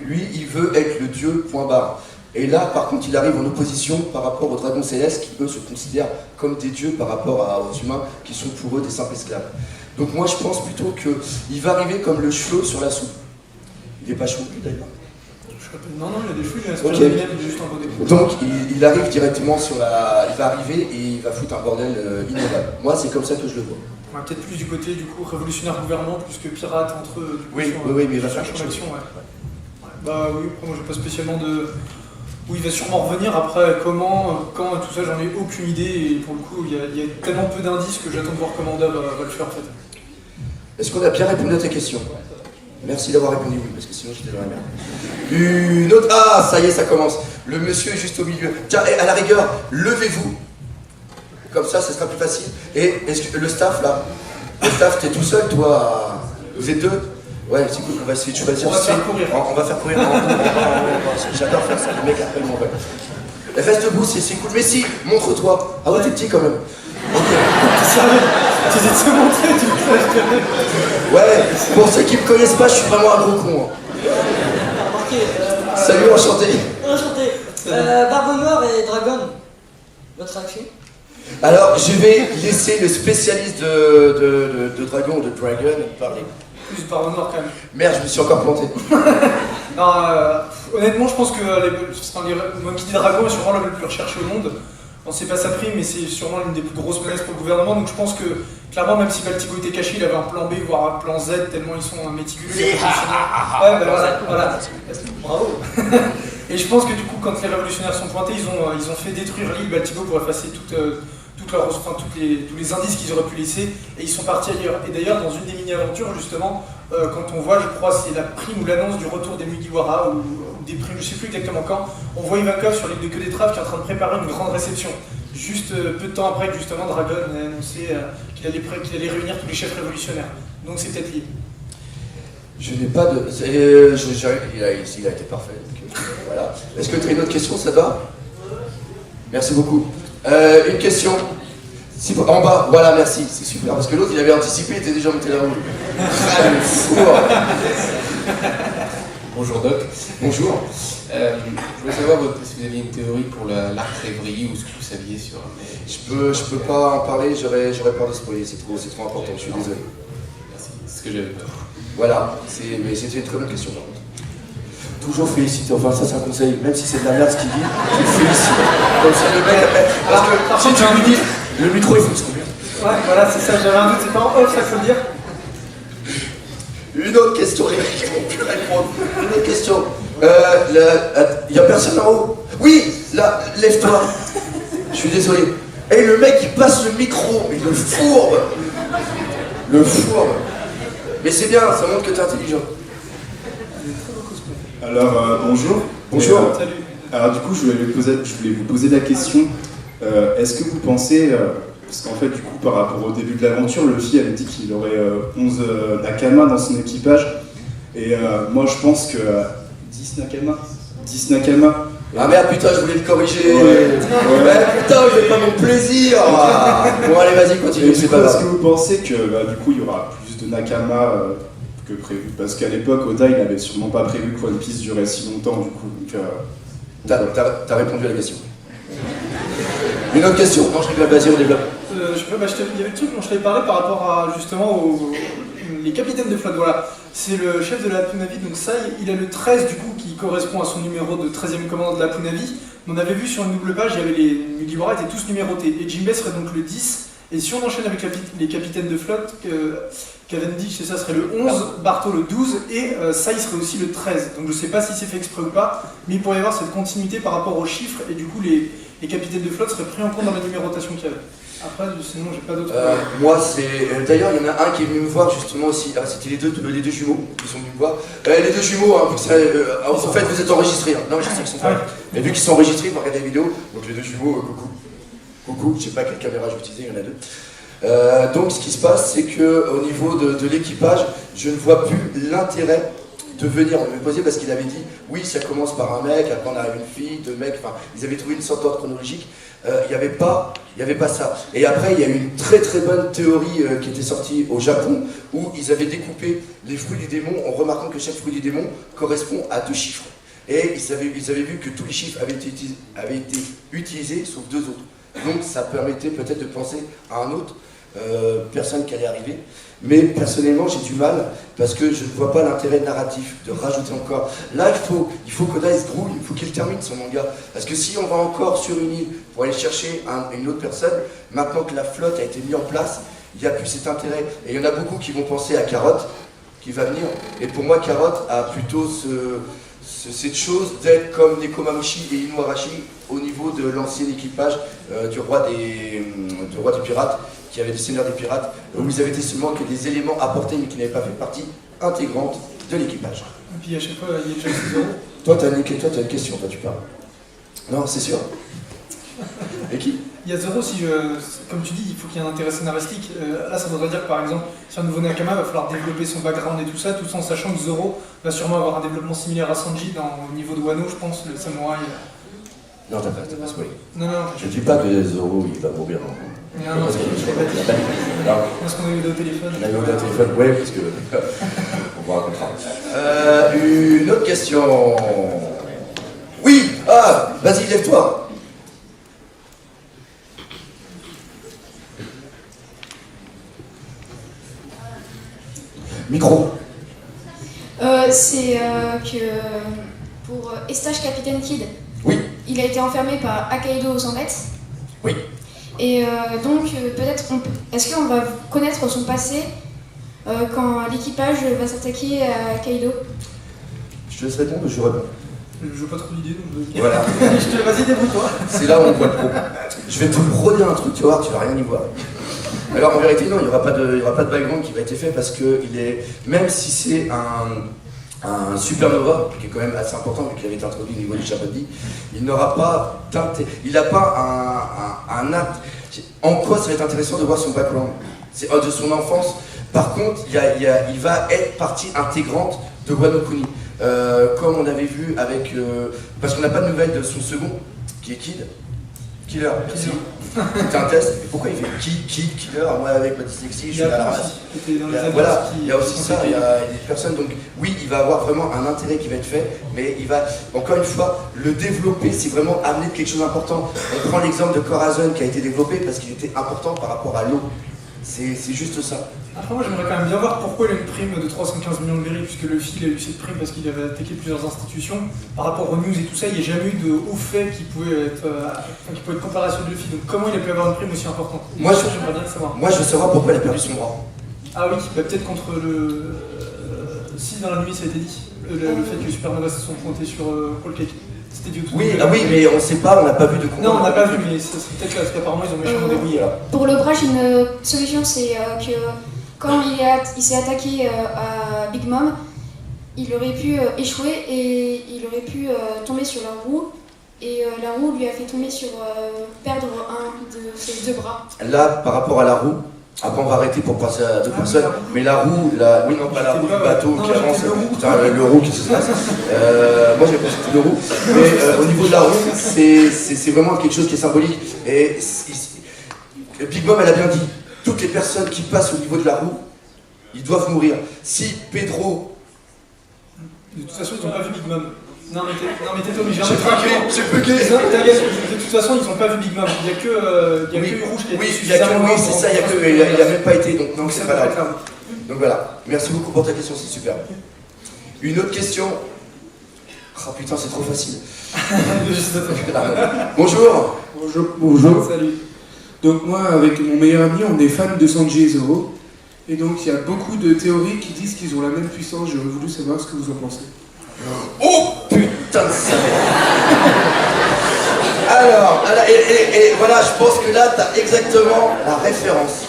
lui, il veut être le dieu, point barre. Et là, par contre, il arrive en opposition par rapport aux dragons célestes qui, eux, se considèrent comme des dieux par rapport aux humains qui sont pour eux des simples esclaves. Donc moi, je pense plutôt qu'il va arriver comme le cheveu sur la soupe. Il n'est pas chevelu d'ailleurs. Non, il y a des flux, il y a un Ok. juste un peu des Donc il arrive directement il va arriver et il va foutre un bordel innovable. Moi, c'est comme ça que je le vois. Ouais, peut-être plus du côté du coup révolutionnaire gouvernement plus que pirate entre eux. Oui, mais il va faire quelque chose. Ouais. Bah oui, après moi j'ai pas spécialement de. Oui, il va sûrement revenir. Après, comment, quand et tout ça, j'en ai aucune idée. Et pour le coup, il y a tellement peu d'indices que j'attends de voir comment Oda va le faire en fait. Est-ce qu'on a bien répondu à tes questions? Merci d'avoir répondu oui, parce que sinon j'étais dans la merde. Une autre. Ah, ça y est, ça commence. Le monsieur est juste au milieu. Tiens, et à la rigueur, levez-vous. Comme ça sera plus facile. Et est-ce que le staff là? Le staff, t'es tout seul, toi? Vous êtes deux? Ouais, c'est cool, on va essayer de choisir. On va faire courir. On va faire courir. J'adore faire ça, les mecs après ils m'en veulent. Reste debout, c'est cool. Mais si, montre-toi. Ah ouais, t'es petit quand même. Ok. T'es sérieux? Tu essaies de se montrer, tu me fais. Ouais, pour ceux qui me connaissent pas, je suis vraiment un gros con. Salut, enchanté. Enchanté. Barbe Noire et Dragon, votre action? Alors, je vais laisser le spécialiste de Dragon ou de Dragon parler. Plus Barbe Noire quand même. Merde, je me suis encore planté. Non, honnêtement, je pense que moi qui dis Dragon est sûrement le plus recherché au monde. On sait pas sa prime, mais c'est sûrement l'une des plus grosses menaces pour le gouvernement. Donc je pense que, clairement, même si Baltigo était caché, il avait un plan B, voire un plan Z, tellement ils sont méticuleux. Ouais, voilà. Bravo. Et je pense que du coup, quand les révolutionnaires sont pointés, ils ont fait détruire l'île Baltigo pour effacer tous les indices qu'ils auraient pu laisser, et ils sont partis ailleurs. Et d'ailleurs, dans une des mini-aventures, justement, quand on voit, je crois, c'est la prime ou l'annonce du retour des Mugiwara, ou des primes, je sais plus exactement quand, on voit Ivankov sur l'île de Queue d'Étrave qui est en train de préparer une grande réception. Juste peu de temps après que justement Dragon a annoncé qu'il allait réunir tous les chefs révolutionnaires. Donc c'est peut-être lié. Je n'ai pas de... il a été parfait. Donc, voilà. Est-ce que tu as une autre question, ça va? Merci beaucoup. Une question. En bas, voilà, merci, c'est super. Parce que l'autre, il avait anticipé, il était déjà monté là-haut. Ah, le four. Bonjour Doc. Bonjour. Je voulais savoir si vous aviez une théorie pour l'arc rêverie ou ce que vous saviez sur... Je peux pas en parler, j'aurais peur de spoiler, c'est trop important, je suis désolé. Merci, c'est ce que j'avais peur. Voilà, mais c'était une très bonne question par contre. Toujours féliciter, enfin ça c'est un conseil, même si c'est de la merde ce qu'il dit, tu le félicites. Comme ça le mec après. Parce que si tu lui dis, le micro il fonctionne bien. Ouais, voilà, c'est ça, j'avais un doute, c'est pas en off, ça faut le dire. Une autre question, les mecs ils vont plus répondre. Une autre question. Il y a personne en haut. Oui, là, lève-toi. Je suis désolé. Et le mec il passe le micro, mais le fourbe. Le fourbe. Mais c'est bien, ça montre que t'es intelligent. Alors, bonjour. Bonjour. Salut. Alors du coup, je voulais vous poser la question. Est-ce que vous pensez, parce qu'en fait, du coup, par rapport au début de l'aventure, Luffy avait dit qu'il aurait 11 Nakama dans son équipage. Et moi, je pense que 10 Nakama. 10 Nakama. Ah merde, putain, je voulais le corriger. Ouais. Putain, je fais pas mon plaisir. Bon, allez, vas-y, continue, Et c'est du coup, pas est-ce grave. que vous pensez que du coup, il y aura plus de Nakama que prévu? Parce qu'à l'époque, Oda, il n'avait sûrement pas prévu que One Piece durait si longtemps, du coup. Donc, T'as répondu à la question. Une autre question? Non, je rigole, vas-y, on développe. Je sais pas, il y avait le truc dont je t'avais parlé par rapport à justement les capitaines de flotte, voilà. C'est le chef de la Punavi, donc ça, il a le 13 du coup qui correspond à son numéro de 13e commandant de la Punavi. On avait vu sur une double page, il y avait les Mugiwara étaient tous numérotés. Et Jinbei serait donc le 10. Et si on enchaîne avec les capitaines de flotte, Cavendish, c'est ça, serait le 11, Bartho le 12, et Sai serait aussi le 13. Donc je sais pas si c'est fait exprès ou pas, mais il pourrait y avoir cette continuité par rapport aux chiffres, et du coup les capitaines de flotte seraient pris en compte dans la numérotation qu'il y avait. Après, sinon j'ai pas d'autres... Moi, c'est... D'ailleurs, il y en a un qui est venu me voir justement aussi. Ah, c'était les deux jumeaux qui sont venus me voir. Les deux jumeaux, hein, en fait, vous êtes enregistrés. Hein. Non, mais je sais qu'ils sont pas. Mais vu qu'ils sont enregistrés, ils vont regarder la vidéo. Donc les deux jumeaux, coucou. Coucou, je sais pas quelle caméra je vais utiliser, il y en a deux. Donc ce qui se passe, c'est qu'au niveau de l'équipage, je ne vois plus l'intérêt de venir me poser parce qu'il avait dit oui, ça commence par un mec, après on arrive une fille, deux mecs, enfin ils avaient trouvé une sorte d'ordre chronologique. Il n'y avait pas ça. Et après, il y a eu une très très bonne théorie qui était sortie au Japon où ils avaient découpé les fruits du démon en remarquant que chaque fruit du démon correspond à 2 chiffres. Et ils avaient vu que tous les chiffres avaient été utilisés sauf 2 autres. Donc ça permettait peut-être de penser à un autre personne qui allait arriver. Mais personnellement, j'ai du mal parce que je ne vois pas l'intérêt narratif de rajouter encore. Là, il faut qu'Oda se grouille, il faut qu'il termine son manga. Parce que si on va encore sur une île pour aller chercher une autre personne, maintenant que la flotte a été mise en place, il n'y a plus cet intérêt. Et il y en a beaucoup qui vont penser à Carotte, qui va venir. Et pour moi, Carotte a plutôt cette chose d'être comme Nekomamushi et Inuarashi au niveau de l'ancien équipage du roi des pirates, qui avait des seigneurs des pirates, où ils avaient été seulement que des éléments apportés mais qui n'avaient pas fait partie intégrante de l'équipage. Et puis à chaque fois, il y a déjà 6 euros. Toi, t'as une question, toi tu parles. Non, c'est sûr. Et qui? Il y a Zoro, comme tu dis, il faut qu'il y ait un intérêt scénaristique. Là, ça voudrait dire que par exemple, si un nouveau Nakama va falloir développer son background et tout ça en sachant que Zoro va sûrement avoir un développement similaire à Sanji au niveau de Wano, je pense, le samouraï. Non, t'as pas spoilé. Non. Je dis pas que Zoro il va mourir. Non, parce que je l'ai pas dit. Non. Parce qu'on a eu au téléphone. On a eu au téléphone, ouais, parce que on va raconter. Une autre question. Oui, vas-y, lève-toi. Micro. C'est que pour Estache Capitaine Kid, Oui. il a été enfermé par Akaido aux 100 mètres. Oui. Et donc, peut-être, est-ce qu'on va connaître son passé quand l'équipage va s'attaquer à Kaido? Je te laisse répondre, je réponds. Je vois pas trop l'idée, donc Voilà. vas-y, débrouille-toi. C'est là où on voit le pro. Je vais te redire un truc, tu vas voir, tu vas rien y voir. Alors en vérité, non, il n'y aura pas de background qui va être fait parce que même si c'est un supernova, qui est quand même assez important vu qu'il avait été introduit au niveau du Shabadi, il n'aura pas il n'a pas un acte. En quoi ça va être intéressant de voir son background? C'est de son enfance. Par contre, il va être partie intégrante de Wano Kuni. Comme on avait vu avec... parce qu'on n'a pas de nouvelles de son second, qui est Killer. Merci. C'était un test. Et pourquoi il fait Killer? Moi, avec ma dyslexie, je suis à la race. Voilà, il y a aussi ça, il y a des personnes. Donc, oui, il va avoir vraiment un intérêt qui va être fait, mais il va, encore une fois, le développer, c'est vraiment amener quelque chose d'important. On prend l'exemple de Corazon qui a été développé parce qu'il était important par rapport à l'eau. C'est juste ça. Après, moi, j'aimerais quand même bien voir pourquoi il a une prime de 315 millions de berry, puisque Luffy il a eu cette prime parce qu'il avait attaqué plusieurs institutions. Par rapport aux news et tout ça, il n'y a jamais eu de haut fait qui pouvait être comparé à ceux de Luffy. Donc, comment il a pu avoir une prime aussi importante? Moi, j'aimerais bien le savoir. Moi, je veux savoir pourquoi il a perdu son bras. Ah oui, bah, peut-être contre le. Si, dans la nuit, ça a été dit. Le fait que Supernova se sont pointés sur Whole Cake. C'était du tout. Oui, oui, mais on ne sait pas, on n'a pas vu de quoi. Non, on n'a pas vu, mais c'est peut-être là, parce qu'apparemment, ils ont méchamment débrouillé. Pour le bras, j'ai une solution, c'est que quand il s'est attaqué à Big Mom, il aurait pu échouer et il aurait pu tomber sur la roue. Et la roue lui a fait tomber sur perdre un de ses deux bras. Là, par rapport à la roue, après on va arrêter pour passer à d'autres personnes, mais la roue, oui non pas la roue, le bateau qui avance, putain le roue qui se passe. Moi j'ai pensé que c'était le roue, mais au niveau de la roue, c'est vraiment quelque chose qui est symbolique. Et Big Mom elle a bien dit, toutes les personnes qui passent au niveau de la roue, ils doivent mourir. Si Pedro... De toute façon ils n'ont pas vu Big Mom. Non mais t'es Tommy, j'ai bugué. De toute façon ils n'ont pas vu Big Mom, il n'y a que Rouge qui a été suffisamment. Oui, c'est ça, il n'a même pas été, donc non, c'est pas grave. Donc voilà, merci beaucoup pour ta question, c'est super. Une autre question. Oh putain, c'est trop facile. Bonjour. Bonjour. Salut. Donc moi, avec mon meilleur ami, on est fan de Sanji et Zoro. Et donc il y a beaucoup de théories qui disent qu'ils ont la même puissance. J'aurais voulu savoir ce que vous en pensez. Oh putain de ça. Alors, et voilà, je pense que là, tu as exactement la référence.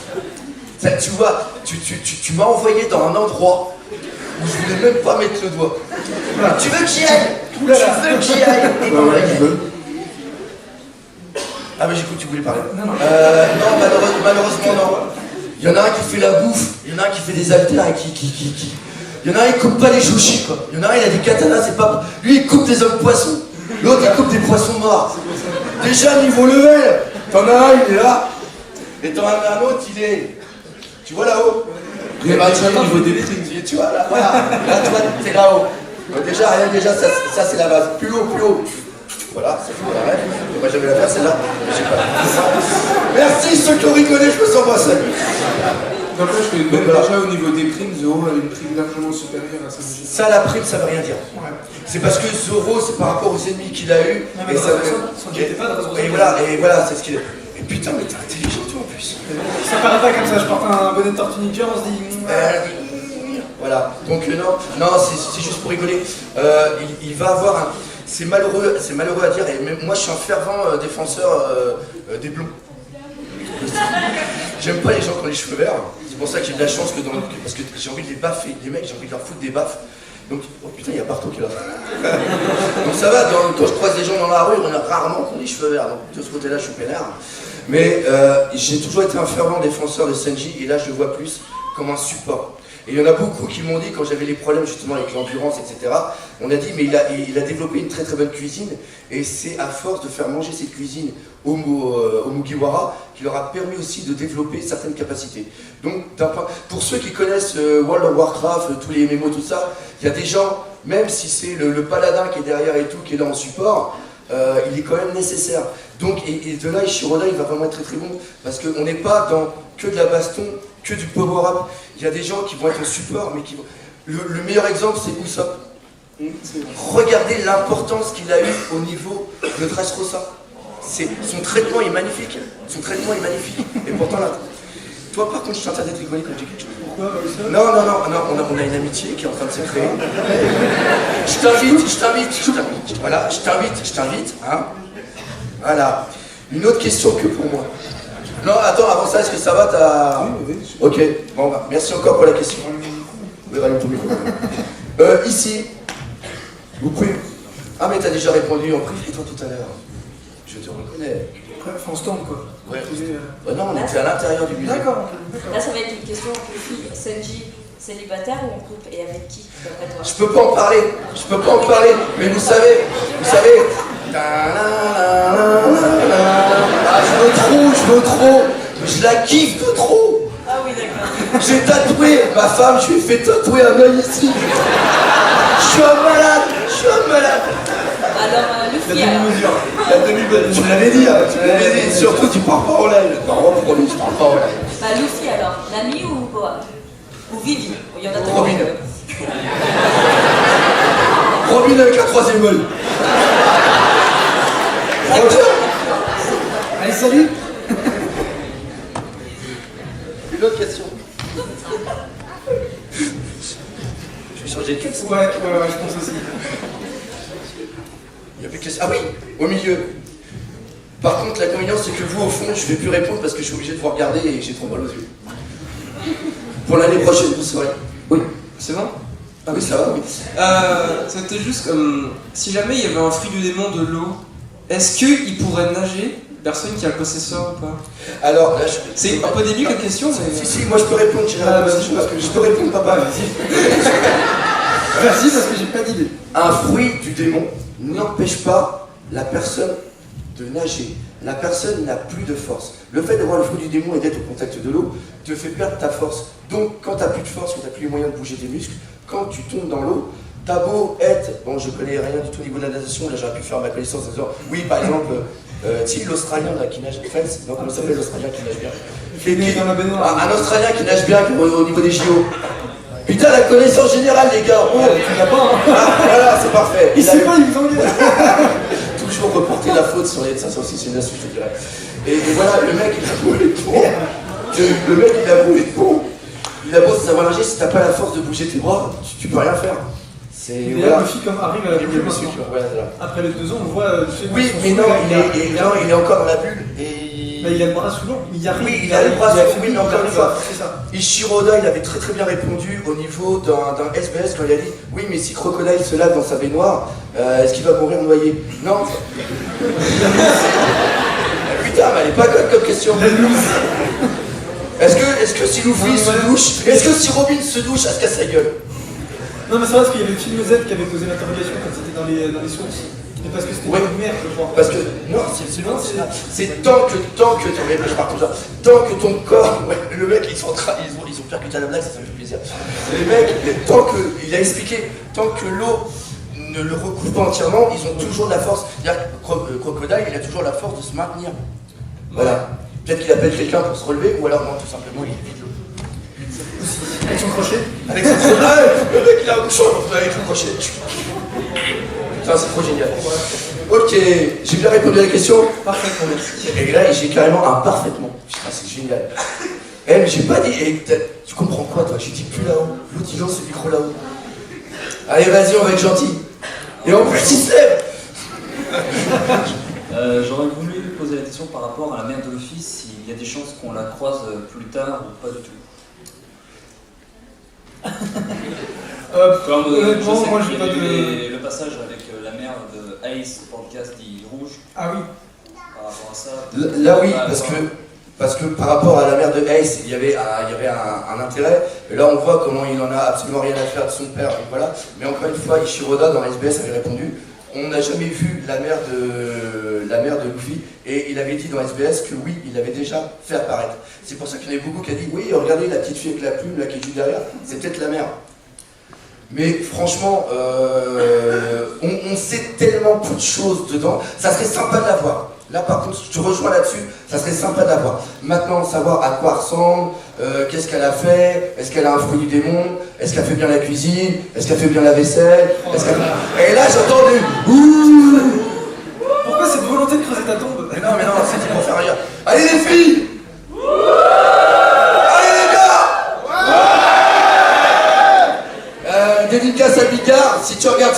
Ça, tu vois, tu m'as envoyé dans un endroit où je voulais même pas mettre le doigt. Tu veux que j'y aille? Tu veux que j'y aille? Ah mais j'ai cru que tu voulais parler. Non, malheureusement non. Il y en a un qui fait la bouffe, il y en a un qui fait des haltères et qui... Il y en a un, il coupe pas les chouchis, quoi. Il y en a un, il a des katanas, c'est pas... Lui, il coupe des hommes poissons. L'autre, il coupe des poissons morts. Déjà, niveau level, t'en as un, il est là. Et t'en as un autre, il est... Tu vois là-haut? Il y a un niveau des primes. Tu vois, là, voilà. Là, toi, t'es là-haut. Donc déjà, ça c'est la base. Plus haut, plus haut. Voilà, ça fait la rêve. Moi, j'avais la faire, celle-là. Mais j'ai pas. Merci, ceux qui ont rigolé, je me sens pas seul. Donc là, je fais même déjà au niveau des primes, Zoro a une prime largement supérieure à Sanji. Ça, la prime, ça veut rien dire. Ouais. C'est parce que Zoro, c'est par rapport aux ennemis qu'il a eu. Non, mais et voilà, c'est ce qu'il a. Et putain, mais t'es intelligent, toi, en plus. Ça paraît pas comme ça, je porte un bonnet de Tortue Ninja, on se dit... Voilà, donc non, c'est juste pour rigoler. Il va avoir un... C'est malheureux à dire, et même moi je suis un fervent défenseur des blonds. J'aime pas les gens qui ont les cheveux verts, c'est pour ça que j'ai de la chance parce que j'ai envie de les baffer, les mecs j'ai envie de leur foutre des baffes. Donc, oh putain, il y a Barto qui est là. Donc ça va, quand je croise des gens dans la rue, on a rarement qui ont les cheveux verts, donc de ce côté-là je suis peinard. Mais j'ai toujours été un fervent défenseur de Sanji, et là je le vois plus comme un support. Et il y en a beaucoup qui m'ont dit, quand j'avais les problèmes justement avec l'endurance, etc., on a dit, mais il a développé une très très bonne cuisine, et c'est à force de faire manger cette cuisine au Mugiwara qui leur a permis aussi de développer certaines capacités. Donc, pour ceux qui connaissent World of Warcraft, tous les MMO, tout ça, il y a des gens, même si c'est le paladin qui est derrière et tout, qui est là en support, il est quand même nécessaire. Donc, et de là, Ishiroda, il va vraiment être très très bon, parce qu'on n'est pas dans que de la baston, que du power-up. Il y a des gens qui vont être en support, mais qui vont... Le meilleur exemple, c'est Usopp. Regardez l'importance qu'il a eu au niveau de Dressrosa. Son traitement est magnifique. Son traitement est magnifique. Et pourtant, là, toi, par contre, je t'interdis de rigoler quand je dis quelque chose. Pourquoi Non, on a une amitié qui est en train de se créer. Je t'invite. Voilà, je t'invite, hein. Voilà. Une autre question que pour moi. Non, attends, avant ça, est-ce que ça va, t'as... Oui. Ok, bon, bah, merci encore pour la question. Oui, voilà, ton micro. Ici, vous pouvez... Ah, mais t'as déjà répondu en privé, toi, tout à l'heure. Je te reconnais. Après, faut en stand, quoi. Ouais. Non, on était à l'intérieur du musée. D'accord. Là, ça va être une question pour fille. Senji, célibataire ou en couple? Et avec qui, d'après toi? Je peux pas en parler, mais vous savez. Ah, je veux trop. Je la kiffe de trop. Ah oui, d'accord. J'ai tatoué ma femme, je lui ai fait tatouer un œil ici. Je suis un malade. Alors, Luffy, alors. La demi-mesure. Tu me l'avais dit, hein, surtout tu parles pas en l'aile. Non, promis, je parle pas en l'aile. Bah, Luffy, alors. Nami ou Boa? Ou Vivi? Il y en a trois. Robin. Robin avec un troisième œil. Allez, salut. Une autre question. Je vais changer de question. Ouais, je pense aussi. Il y a plus de questions. Ah oui, au milieu. Par contre, l'inconvénient, c'est que vous, au fond, je vais plus répondre parce que je suis obligé de vous regarder et j'ai trop mal aux yeux. Pour l'année prochaine, vous saurez. Oui. C'est bon? Ah oui, ça va, oui. C'était juste comme si jamais il y avait un fruit du démon de l'eau, est-ce qu'il pourrait nager? Personne qui a le possesseur ou pas? Alors là, c'est un peu débile comme question, mais. Si, moi je peux répondre, j'ai la réponse, parce que je peux répondre, papa, vas-y. Vas-y, parce que j'ai pas d'idée. Un fruit du démon n'empêche pas la personne de nager. La personne n'a plus de force. Le fait d'avoir le fruit du démon et d'être au contact de l'eau te fait perdre ta force. Donc, quand tu n'as plus de force, quand tu n'as plus les moyens de bouger tes muscles, quand tu tombes dans l'eau, t'as beau être... Bon, je connais rien du tout au niveau de la natation, là j'aurais pu faire ma connaissance en disant... Oui, par exemple, tu sais, l'Australien là, qui nage... Phelps, non, comment s'appelle l'Australien qui nage bien? Un Australien qui nage bien au niveau des JO. Putain, la connaissance générale, les gars. Oh, tu l'as pas, hein. Voilà, c'est parfait. Il sait pas, il vous engueule. Toujours reporter la faute sur les... Ça aussi, c'est une astuce, je te dirais. Et voilà, le mec, il a beau être bon. Le mec, il a beau être bon. Il a beau savoir nager, si t'as pas la force de bouger tes bras, tu peux rien faire. C'est... D'ailleurs, le film comme arrive à la bulle monsieur, voilà. Après les 2 ans, on voit... Oui, mais non, il est encore dans la bulle et... Bah, il a le bras sous l'eau, il y arrive. Oui, il a le bras sous l'eau, oui, encore une fois. C'est ça. Ishiroda, il avait très bien répondu au niveau d'un SBS quand il a dit « Oui, mais si Crocodile se lave dans sa baignoire, est-ce qu'il va mourir noyé ?» Non. Putain, mais elle est pas conne comme question. Est-ce que si Luffy se douche, est-ce que si Robin se douche, elle se casse la gueule? Non, mais c'est vrai parce qu'il y avait le film Z qui avait posé l'interrogation quand c'était dans les sources. Et parce que c'était une merde, je crois. Parce que, non, c'est tant que ton corps, ouais, le mec, ils ont percuté à la blague, ça me fait plaisir. Les mecs, tant que, il a expliqué, tant que l'eau ne le recouvre pas entièrement, ils ont toujours de la force. C'est-à-dire que Crocodile, il a toujours la force de se maintenir. Voilà. Peut-être qu'il appelle quelqu'un pour se relever, ou alors non, tout simplement, il évite l'eau. Avec son crochet. Avec son crochet. Ah, le mec, il a un bouchon avec son crochet. Putain, c'est trop génial. Ok, j'ai bien répondu à la question. Parfaitement, merci. Et là, j'ai carrément un parfaitement. Putain, c'est génial. Eh, mais j'ai pas dit. Tu comprends quoi, toi? J'ai dit plus là-haut. L'autre, il lance ce micro là-haut. Allez, vas-y, on va être gentil. Et en plus, il se lève. J'aurais voulu poser la question par rapport à la mère de Luffy, s'il y a des chances qu'on la croise plus tard ou pas du tout. Comme honnêtement, je sais moi qu'il j'ai y pas avait le passage avec la mère de Ace, le podcast dit Rouge. Ah oui. Par rapport à ça. Là, oui, parce que par rapport à la mère de Ace, il y avait un intérêt. Et là, on voit comment il en a absolument rien à faire de son père. Et voilà. Mais encore une fois, Ishiroda dans SBS avait répondu. On n'a jamais vu la mère de Luffy, et il avait dit dans SBS que oui, il l'avait déjà fait apparaître. C'est pour ça qu'il y en avait beaucoup qui a dit oui, regardez la petite fille avec la plume là qui est juste derrière, c'est peut-être la mère. Mais franchement, on sait tellement peu de choses dedans, ça serait sympa de la voir. Là par contre, je te rejoins là-dessus, ça serait sympa de la voir. Maintenant, savoir à quoi ressemble, qu'est-ce qu'elle a fait, est-ce qu'elle a un fruit du démon, est-ce qu'elle fait bien la cuisine, est-ce qu'elle fait bien la vaisselle, Et là j'ai entendu ouh. Pourquoi cette volonté de creuser ta tombe?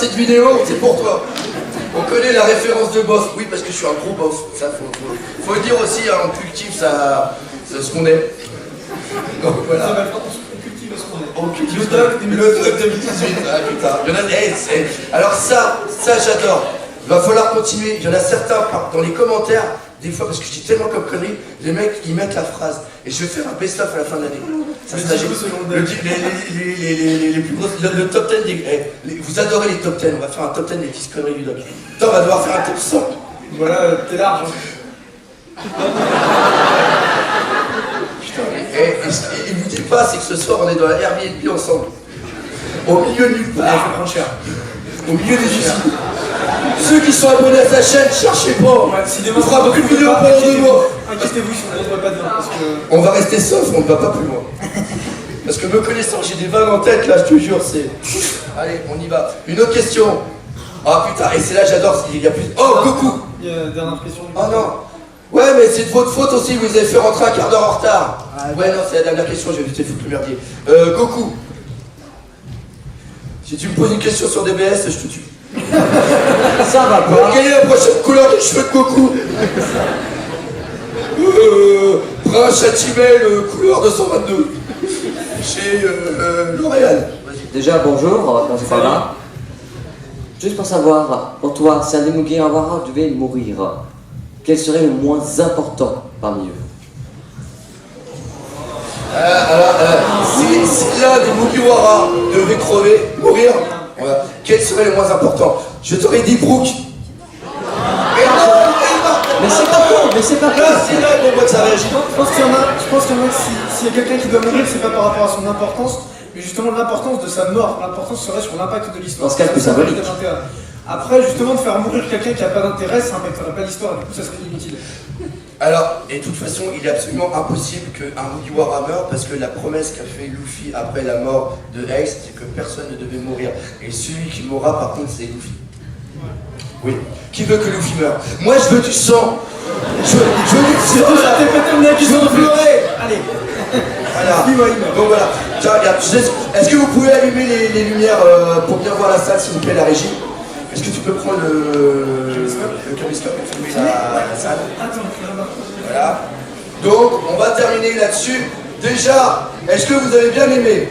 cette vidéo, c'est pour toi. On connaît la référence de bof. Oui, parce que je suis un gros bof. Ça, faut le dire aussi, hein, on cultive ce qu'on est. Donc voilà. On cultive le doc 2018. Ah putain. Il y en a des. Alors ça j'adore. Il va falloir continuer. Il y en a certains dans les commentaires, des fois, parce que je dis tellement comme conneries, les mecs ils mettent la phrase. Et je vais faire un best-of à la fin de l'année. Ça sera les plus grosses. Le top 10 des. Vous adorez les top 10. On va faire un top 10 des 10 conneries du doc. Putain, on va devoir faire un top 100. Voilà, t'es large. Et vous dites pas, c'est que ce soir on est dans la Airbnb ensemble. Au milieu de nulle part. Au milieu des usines. Ceux qui sont abonnés à sa chaîne, cherchez pas. On fera beaucoup de vidéos pendant 2 mois. Inquiétez-vous, si on ne pas dedans. Parce que... On va rester sauf, on ne va pas plus loin. Parce que me connaissant, j'ai des vannes en tête là, je te jure, c'est. Allez, on y va. Une autre question. Ah putain, et c'est là j'adore, il y a plus. Oh, Goku. Il y a une dernière question. Oh non. Ouais, mais c'est de votre faute aussi, vous avez fait rentrer un quart d'heure en retard. Ouais, non, c'est la dernière question, j'ai évité de foutre le merdier. Goku. Si tu me poses une question sur DBS, je te tue. Ça va pas. Quelle est la prochaine couleur des cheveux de Goku? Brun Châtimel, couleur 222. Chez L'Oréal. Déjà, bonjour, on va commencer par là. Juste pour savoir, pour toi, si un des Mugiwara devait mourir, quel serait le moins important parmi eux? Si l'un des Mugiwara devait mourir, voilà, quel serait le moins important? Je t'aurais dit Brooke. Mais c'est pas con, c'est pas con. Là, c'est là qu'on voit que ça réagit. Je pense qu'il y en a que s'il y a quelqu'un qui doit mourir, c'est pas par rapport à son importance, mais justement l'importance de sa mort. L'importance serait sur l'impact de l'histoire. Dans ce cas, plus symbolique. Après, justement, de faire mourir quelqu'un qui n'a pas d'intérêt, ça n'impacterait pas l'histoire, du coup, ça serait inutile. Alors, et de toute façon, il est absolument impossible qu'un Mugiwara meure parce que la promesse qu'a fait Luffy après la mort de Ace, c'est que personne ne devait mourir. Et celui qui mourra, par contre, c'est Luffy. Oui. Qui veut que Luffy meure? Moi, je veux du sang. Je veux du sang. Je veux pleurer. Allez. Voilà. Donc voilà. Tiens, regarde. Est-ce que vous pouvez allumer les lumières pour bien voir la salle, s'il vous plaît, la régie? Est-ce que tu peux prendre le caméscope et filmer la salle? Voilà. Donc, on va terminer là-dessus. Déjà, est-ce que vous avez bien aimé?